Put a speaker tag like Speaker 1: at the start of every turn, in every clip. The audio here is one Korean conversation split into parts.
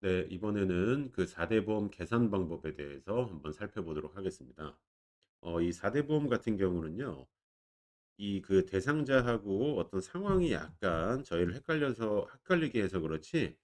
Speaker 1: 네, 이번에는 그 4대 보험 계산 방법에 대해서 한번 살펴보도록 하겠습니다. 이 4대 보험 같은 경우는요. 이 그 대상자하고 어떤 상황이 약간 저희를 헷갈리게 해서 그렇지,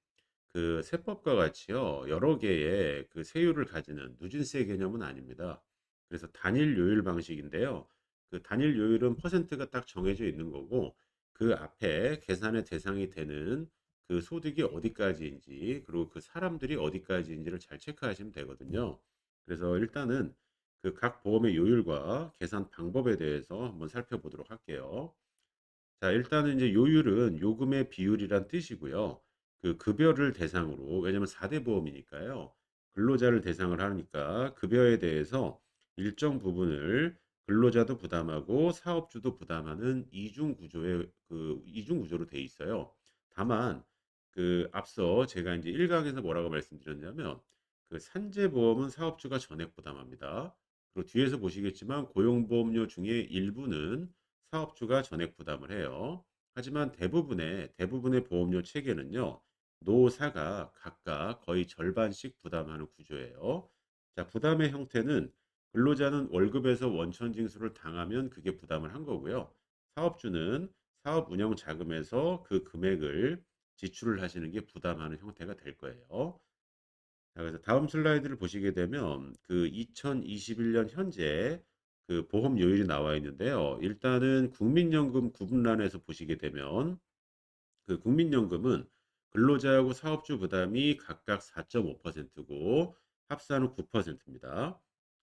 Speaker 1: 그 세법과 같이요. 여러 개의 그 세율을 가지는 누진세 개념은 아닙니다. 그래서 단일 요율 방식인데요. 그 단일 요율은 퍼센트가 딱 정해져 있는 거고, 그 앞에 계산의 대상이 되는 그 소득이 어디까지인지, 그리고 그 사람들이 어디까지인지를 잘 체크하시면 되거든요. 그래서 일단은 그 각 보험의 요율과 계산 방법에 대해서 한번 살펴보도록 할게요. 자, 일단은 이제 요율은 요금의 비율이란 뜻이고요. 그 급여를 대상으로, 왜냐면 4대 보험이니까요. 근로자를 대상을 하니까 급여에 대해서 일정 부분을 근로자도 부담하고 사업주도 부담하는 이중 구조로 돼 있어요. 다만 그 앞서 제가 이제 1강에서 뭐라고 말씀드렸냐면, 그 산재보험은 사업주가 전액 부담합니다. 그리고 뒤에서 보시겠지만 고용보험료 중에 일부는 사업주가 전액 부담을 해요. 하지만 대부분의 보험료 체계는요. 노사가 각각 거의 절반씩 부담하는 구조예요. 자, 부담의 형태는 근로자는 월급에서 원천 징수를 당하면 그게 부담을 한 거고요. 사업주는 사업 운영 자금에서 그 금액을 지출을 하시는 게 부담하는 형태가 될 거예요. 자, 그래서 다음 슬라이드를 보시게 되면 그 2021년 현재 그 보험 요율이 나와 있는데요. 일단은 국민연금 구분란에서 보시게 되면 그 국민연금은 근로자하고 사업주 부담이 각각 4.5%고 합산은 9%입니다.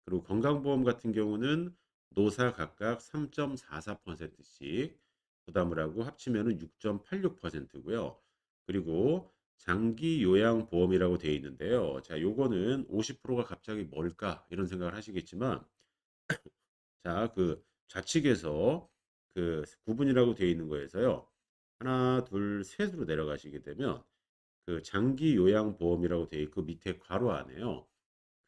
Speaker 1: 그리고 건강보험 같은 경우는 노사 각각 3.44%씩 부담을 하고 합치면은 6.86%고요. 그리고 장기 요양 보험이라고 되어 있는데요. 자, 요거는 50%가 갑자기 뭘까? 이런 생각을 하시겠지만, 자, 그 좌측에서 그 구분이라고 되어 있는 거에서요. 하나, 둘, 셋으로 내려가시게 되면 그 장기 요양 보험이라고 되어 있고 밑에 괄호 안에요.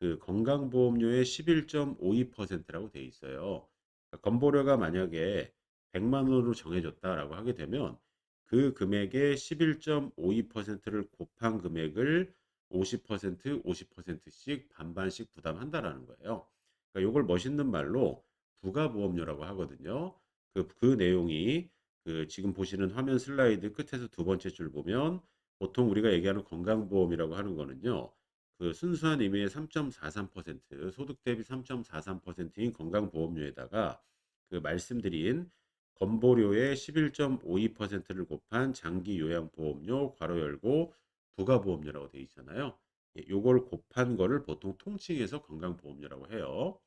Speaker 1: 그 건강보험료의 11.52%라고 되어 있어요. 그러니까 건보료가 만약에 100만 원으로 정해졌다라고 하게 되면 그 금액의 11.52%를 곱한 금액을 50%, 50%씩 반반씩 부담한다라는 거예요. 그러니까 요걸 멋있는 말로 부가보험료라고 하거든요. 그 내용이 그 지금 보시는 화면 슬라이드 끝에서 두 번째 줄 보면 보통 우리가 얘기하는 건강보험이라고 하는 거는요. 그 순수한 의미의 3.43% 소득 대비 3.43%인 건강보험료에다가 그 말씀드린 건보료의 11.52%를 곱한 장기요양보험료 괄호 열고 부가보험료라고 되어 있잖아요. 예, 요걸 곱한 거를 보통 통칭해서 건강보험료라고 해요.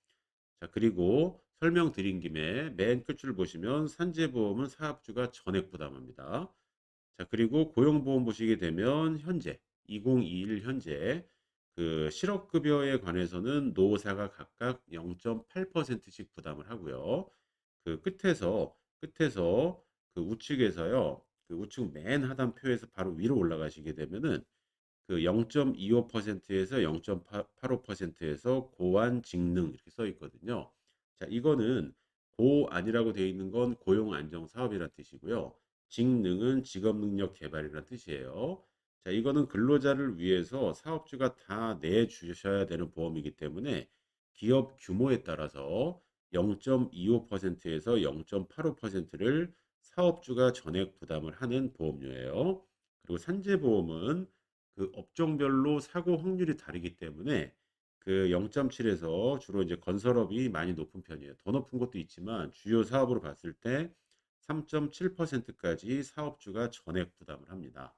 Speaker 1: 자, 그리고 설명드린 김에 맨 끝줄 보시면 산재보험은 사업주가 전액 부담합니다. 자, 그리고 고용보험 보시게 되면 현재 2021 현재 그 실업급여에 관해서는 노사가 각각 0.8%씩 부담을 하고요. 그 끝에서 그 우측에서요. 그 우측 맨 하단 표에서 바로 위로 올라가시게 되면은 그 0.25%에서 0.85%에서 고안 직능 이렇게 써 있거든요. 자, 이거는 고안이라고 되어 있는 건 고용 안정 사업이라는 뜻이고요. 직능은 직업 능력 개발이라는 뜻이에요. 자, 이거는 근로자를 위해서 사업주가 다 내주셔야 되는 보험이기 때문에 기업 규모에 따라서 0.25%에서 0.85%를 사업주가 전액 부담을 하는 보험료예요. 그리고 산재보험은 그 업종별로 사고 확률이 다르기 때문에 그 0.7에서 주로 이제 건설업이 많이 높은 편이에요. 더 높은 것도 있지만 주요 사업으로 봤을 때 3.7%까지 사업주가 전액 부담을 합니다.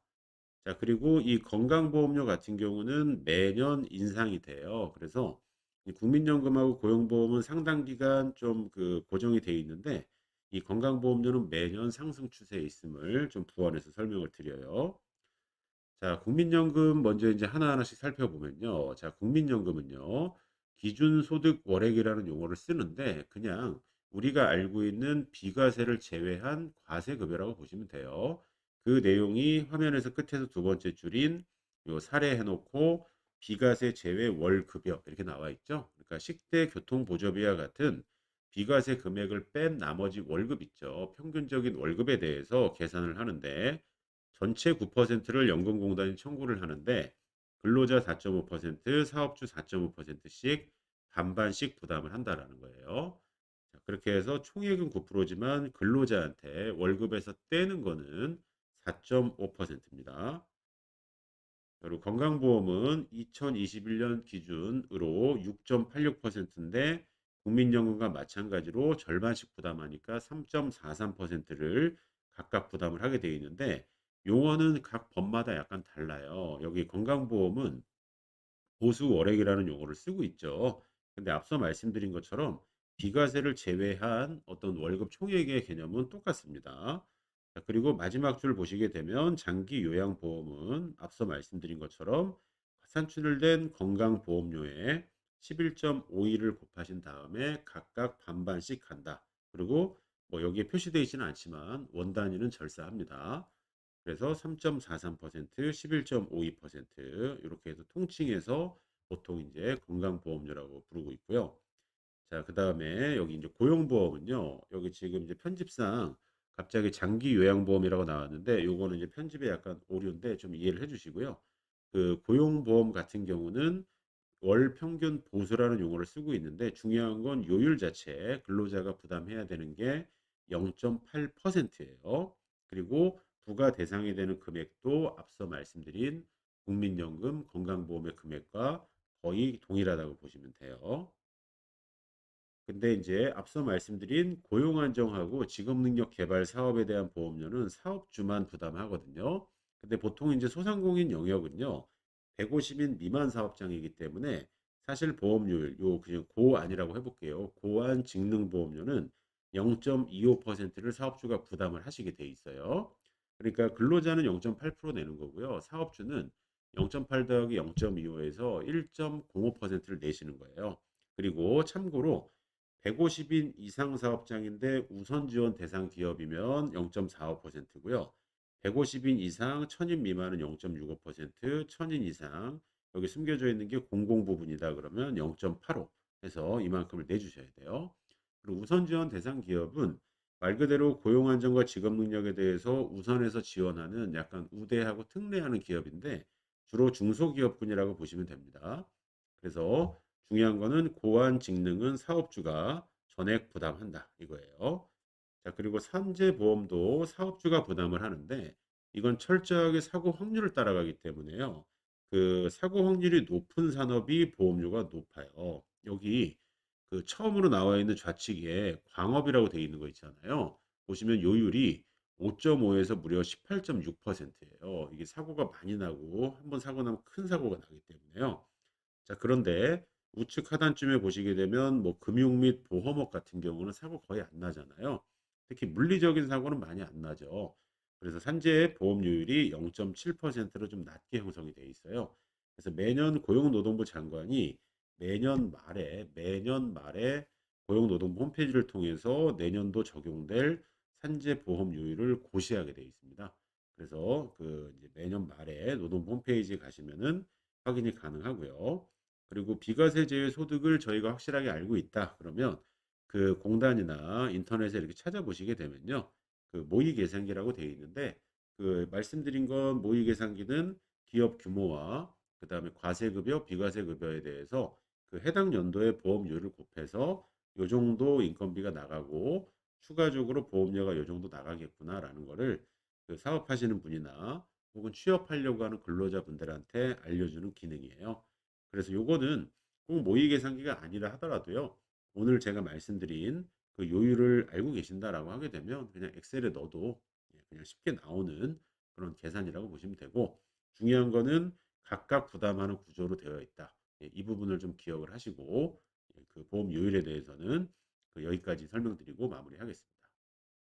Speaker 1: 자, 그리고 이 건강보험료 같은 경우는 매년 인상이 돼요. 그래서 이 국민연금하고 고용보험은 상당 기간 좀 그 고정이 돼 있는데 이 건강보험료는 매년 상승 추세에 있음을 좀 부연해서 설명을 드려요. 자, 국민연금 먼저 이제 하나하나씩 살펴보면요. 자, 국민연금은요. 기준소득 월액이라는 용어를 쓰는데 그냥 우리가 알고 있는 비과세를 제외한 과세급여라고 보시면 돼요. 그 내용이 화면에서 끝에서 두 번째 줄인 요 사례해 놓고 비과세 제외 월급여 이렇게 나와 있죠. 그러니까 식대, 교통, 보조비와 같은 비과세 금액을 뺀 나머지 월급 있죠. 평균적인 월급에 대해서 계산을 하는데 전체 9%를 연금공단이 청구를 하는데 근로자 4.5%, 사업주 4.5%씩 반반씩 부담을 한다라는 거예요. 자, 그렇게 해서 총액은 9%지만 근로자한테 월급에서 떼는 거는 4.5%입니다. 그리고 건강보험은 2021년 기준으로 6.86%인데 국민연금과 마찬가지로 절반씩 부담하니까 3.43%를 각각 부담을 하게 되어 있는데 용어는 각 법마다 약간 달라요. 여기 건강보험은 보수 월액이라는 용어를 쓰고 있죠. 근데 앞서 말씀드린 것처럼 비과세를 제외한 어떤 월급 총액의 개념은 똑같습니다. 자, 그리고 마지막 줄 보시게 되면 장기 요양보험은 앞서 말씀드린 것처럼 산출된 건강보험료에 11.52를 곱하신 다음에 각각 반반씩 간다. 그리고 뭐 여기에 표시되어 있지는 않지만 원 단위는 절사합니다. 그래서 3.43%, 11.52% 이렇게 해서 통칭해서 보통 이제 건강보험료라고 부르고 있고요. 자, 그다음에 여기 이제 고용보험은요. 여기 지금 이제 편집상 갑자기 장기 요양보험이라고 나왔는데 요거는 이제 편집에 약간 오류인데 좀 이해를 해 주시고요. 그 고용보험 같은 경우는 월 평균 보수라는 용어를 쓰고 있는데 중요한 건 요율 자체 근로자가 부담해야 되는 게 0.8%예요. 그리고 부과 대상이 되는 금액도 앞서 말씀드린 국민연금 건강보험의 금액과 거의 동일하다고 보시면 돼요. 근데 이제 앞서 말씀드린 고용 안정하고 직업 능력 개발 사업에 대한 보험료는 사업주만 부담하거든요. 근데 보통 이제 소상공인 영역은요. 150인 미만 사업장이기 때문에 사실 보험료율 요 그냥 고 아니라고 해 볼게요. 고안 직능 보험료는 0.25%를 사업주가 부담을 하시게 돼 있어요. 그러니까 근로자는 0.8% 내는 거고요. 사업주는 0.8 더하기 0.25에서 1.05%를 내시는 거예요. 그리고 참고로 150인 이상 사업장인데 우선 지원 대상 기업이면 0.45%고요. 150인 이상 1000인 미만은 0.65%, 1000인 이상 여기 숨겨져 있는 게 공공 부분이다 그러면 0.85 해서 이만큼을 내주셔야 돼요. 그리고 우선 지원 대상 기업은 말 그대로 고용 안정과 직업 능력에 대해서 우선해서 지원하는 약간 우대하고 특례하는 기업인데 주로 중소기업군이라고 보시면 됩니다. 그래서 중요한 거는 고안 직능은 사업주가 전액 부담한다 이거예요. 자, 그리고 산재보험도 사업주가 부담을 하는데 이건 철저하게 사고 확률을 따라가기 때문에요. 그 사고 확률이 높은 산업이 보험료가 높아요. 여기 그 처음으로 나와 있는 좌측에 광업이라고 되어 있는 거 있잖아요. 보시면 요율이 5.5에서 무려 18.6%예요. 이게 사고가 많이 나고 한번 사고 나면 큰 사고가 나기 때문에요. 자, 그런데 우측 하단쯤에 보시게 되면 뭐 금융 및 보험업 같은 경우는 사고 거의 안 나잖아요. 특히 물리적인 사고는 많이 안 나죠. 그래서 산재 보험료율이 0.7%로 좀 낮게 형성이 돼 있어요. 그래서 매년 고용노동부 장관이 매년 말에 고용노동부 홈페이지를 통해서 내년도 적용될 산재 보험료율을 고시하게 돼 있습니다. 그래서 그 이제 매년 말에 노동부 홈페이지 가시면은 확인이 가능하고요. 그리고 비과세 제외 소득을 저희가 확실하게 알고 있다. 그러면 그 공단이나 인터넷에 이렇게 찾아보시게 되면요. 그 모의 계산기라고 되어 있는데 그 말씀드린 건 모의 계산기는 기업 규모와 그다음에 과세급여, 비과세급여에 대해서 그 해당 연도의 보험료를 곱해서 요 정도 인건비가 나가고 추가적으로 보험료가 요 정도 나가겠구나라는 거를 그 사업하시는 분이나 혹은 취업하려고 하는 근로자분들한테 알려주는 기능이에요. 그래서 요거는 꼭 모의 계산기가 아니라 하더라도요. 오늘 제가 말씀드린 그 요율을 알고 계신다라고 하게 되면 그냥 엑셀에 넣어도 그냥 쉽게 나오는 그런 계산이라고 보시면 되고 중요한 거는 각각 부담하는 구조로 되어 있다. 이 부분을 좀 기억을 하시고 그 보험 요율에 대해서는 그 여기까지 설명드리고 마무리하겠습니다.